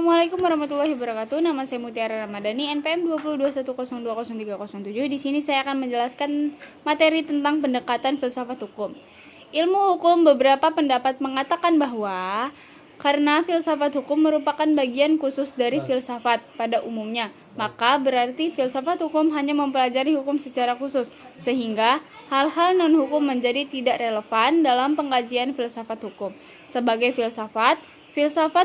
Assalamualaikum warahmatullahi wabarakatuh. Nama saya Mutiara Ramadhani, NPM 221020307. Di sini saya akan menjelaskan materi tentang pendekatan filsafat hukum. Ilmu hukum, beberapa pendapat mengatakan bahwa karena filsafat hukum merupakan bagian khusus dari filsafat pada umumnya, maka berarti filsafat hukum hanya mempelajari hukum secara khusus, sehingga hal-hal non-hukum menjadi tidak relevan dalam pengkajian filsafat hukum. Sebagai filsafat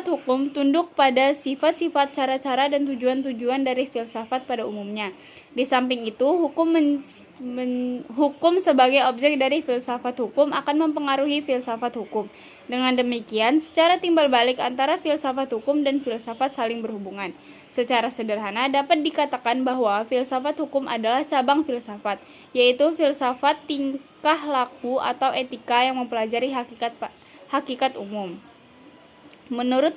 hukum tunduk pada sifat-sifat, cara-cara, dan tujuan-tujuan dari filsafat pada umumnya. Di samping itu, hukum sebagai objek dari filsafat hukum akan mempengaruhi filsafat hukum. Dengan demikian, secara timbal balik antara filsafat hukum dan filsafat saling berhubungan. Secara sederhana, dapat dikatakan bahwa filsafat hukum adalah cabang filsafat, yaitu filsafat tingkah laku atau etika yang mempelajari hakikat umum. Menurut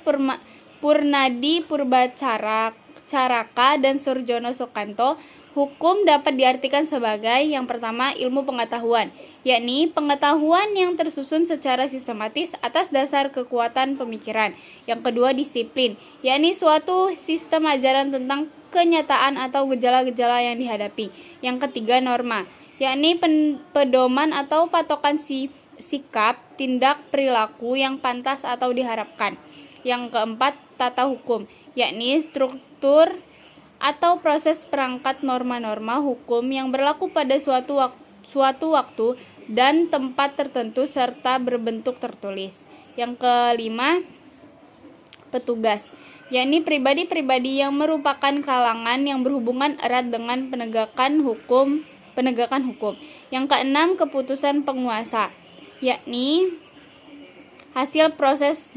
Purnadi Purbacaraka dan Surjono Sukanto, hukum dapat diartikan sebagai yang pertama ilmu pengetahuan, yakni pengetahuan yang tersusun secara sistematis atas dasar kekuatan pemikiran. Yang kedua disiplin, yakni suatu sistem ajaran tentang kenyataan atau gejala-gejala yang dihadapi. Yang ketiga norma, yakni pedoman atau patokan sikap, tindak, perilaku yang pantas atau diharapkan. Yang keempat, tata hukum, yakni struktur atau proses perangkat norma-norma hukum yang berlaku pada suatu waktu dan tempat tertentu serta berbentuk tertulis. Yang kelima, petugas, yakni pribadi-pribadi yang merupakan kalangan yang berhubungan erat dengan penegakan hukum. Yang keenam, keputusan penguasa, yakni hasil proses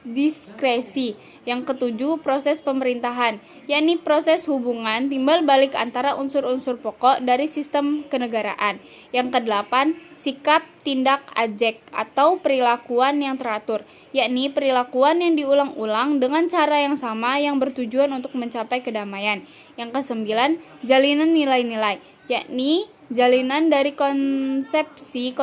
diskresi. Yang ketujuh, proses pemerintahan, yakni proses hubungan timbal balik antara unsur-unsur pokok dari sistem kenegaraan. Yang kedelapan, sikap, tindak, ajek atau perilakuan yang teratur, yakni perilakuan yang diulang-ulang dengan cara yang sama yang bertujuan untuk mencapai kedamaian. Yang kesembilan, jalinan nilai-nilai, yakni jalinan dari konsepsi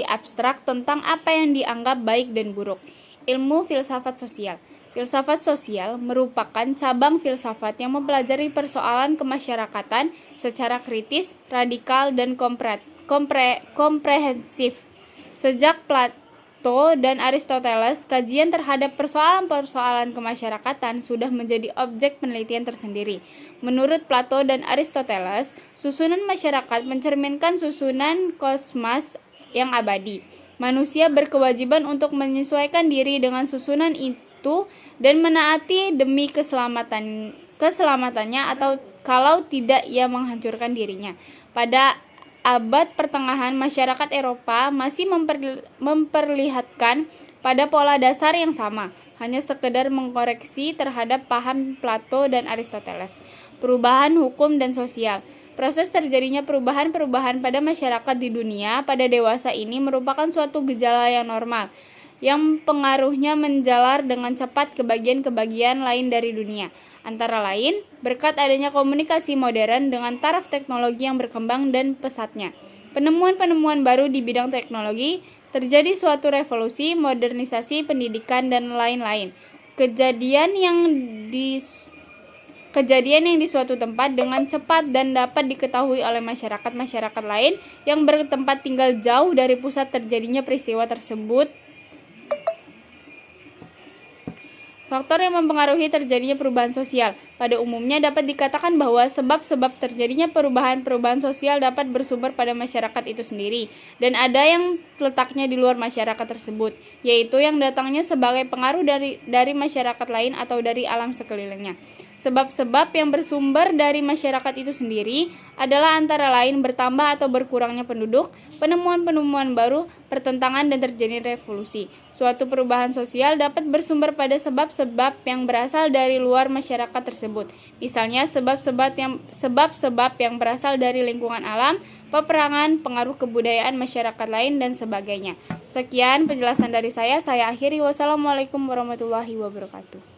abstrak tentang apa yang dianggap baik dan buruk. Ilmu filsafat sosial. Filsafat sosial merupakan cabang filsafat yang mempelajari persoalan kemasyarakatan secara kritis, radikal, dan komprehensif. Sejak Plato dan Aristoteles, kajian terhadap persoalan-persoalan kemasyarakatan sudah menjadi objek penelitian tersendiri. Menurut Plato dan Aristoteles, susunan masyarakat mencerminkan susunan kosmos yang abadi. Manusia berkewajiban untuk menyesuaikan diri dengan susunan itu dan menaati demi keselamatannya atau kalau tidak ia menghancurkan dirinya. Pada abad pertengahan, masyarakat Eropa masih memperlihatkan pada pola dasar yang sama, hanya sekedar mengkoreksi terhadap paham Plato dan Aristoteles. Perubahan hukum dan sosial. Proses terjadinya perubahan-perubahan pada masyarakat di dunia pada dewasa ini merupakan suatu gejala yang normal, yang pengaruhnya menjalar dengan cepat ke bagian-bagian lain dari dunia. Antara lain, berkat adanya komunikasi modern dengan taraf teknologi yang berkembang dan pesatnya penemuan-penemuan baru di bidang teknologi, terjadi suatu revolusi, modernisasi pendidikan, dan lain-lain. Kejadian yang di suatu tempat dengan cepat dan dapat diketahui oleh masyarakat lain yang bertempat tinggal jauh dari pusat terjadinya peristiwa tersebut. Faktor yang mempengaruhi terjadinya perubahan sosial. Pada umumnya dapat dikatakan bahwa sebab-sebab terjadinya perubahan sosial dapat bersumber pada masyarakat itu sendiri, dan ada yang letaknya di luar masyarakat tersebut, yaitu yang datangnya sebagai pengaruh dari masyarakat lain atau dari alam sekelilingnya. Sebab-sebab yang bersumber dari masyarakat itu sendiri adalah antara lain bertambah atau berkurangnya penduduk, penemuan-penemuan baru, pertentangan, dan terjadi revolusi. Suatu perubahan sosial dapat bersumber pada sebab-sebab yang berasal dari luar masyarakat tersebut. Misalnya sebab-sebab yang berasal dari lingkungan alam, peperangan, pengaruh kebudayaan masyarakat lain, dan sebagainya. Sekian penjelasan dari saya akhiri. Wassalamualaikum warahmatullahi wabarakatuh.